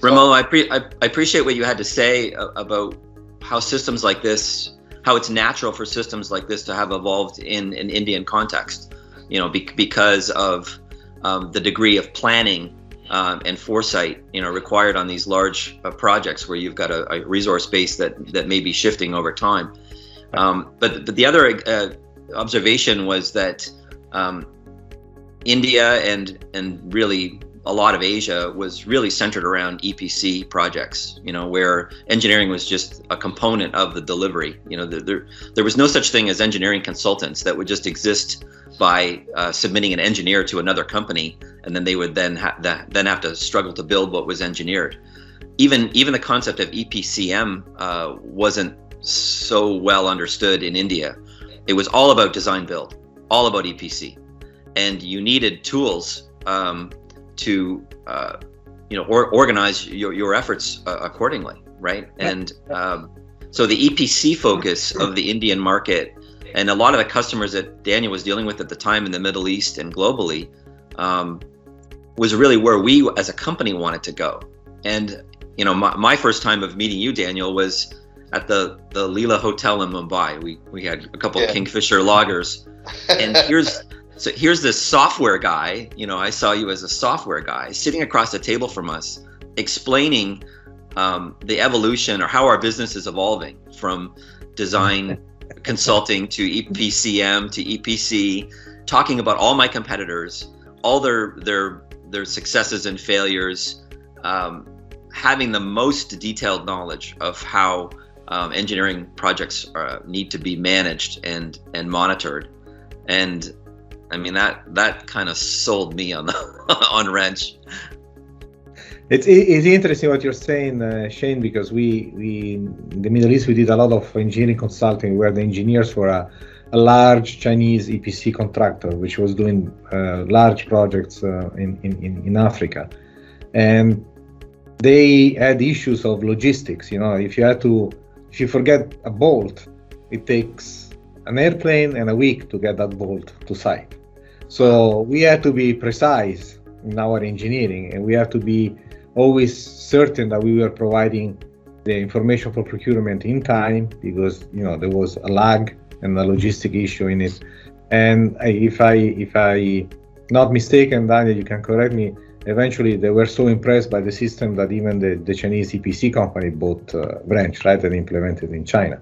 Ramon, I appreciate what you had to say about how systems like this, how it's natural for systems like this to have evolved in an Indian context, because of the degree of planning and foresight, required on these large projects where you've got a resource base that may be shifting over time. But the other observation was that India and really a lot of Asia was really centered around EPC projects, where engineering was just a component of the delivery. There was no such thing as engineering consultants that would just exist by submitting an engineer to another company, and then they would then have to struggle to build what was engineered. Even the concept of EPCM wasn't so well understood in India. It was all about design build, all about EPC, and you needed tools to organize your efforts accordingly, right? And so the EPC focus of the Indian market and a lot of the customers that Daniel was dealing with at the time in the Middle East and globally was really where we as a company wanted to go. And my first time of meeting you, Daniel, was at the Leela Hotel in Mumbai. We had a couple of Kingfisher lagers, and here's this software guy, I saw you as a software guy sitting across the table from us, explaining the evolution or how our business is evolving from design consulting to EPCM to EPC, talking about all my competitors, all their successes and failures, having the most detailed knowledge of how engineering projects need to be managed and monitored. And I mean, that kind of sold me on Wrench. It's interesting what you're saying, Shane, because we in the Middle East, we did a lot of engineering consulting where the engineers were a large Chinese EPC contractor, which was doing large projects in Africa. And they had issues of logistics. If you forget a bolt, it takes an airplane and a week to get that bolt to site. So we had to be precise in our engineering, and we have to be always certain that we were providing the information for procurement in time, because there was a lag and a logistic issue in it. And if I not mistaken, Daniel, you can correct me, eventually they were so impressed by the system that even the Chinese EPC company bought Wrench, right, and implemented in China.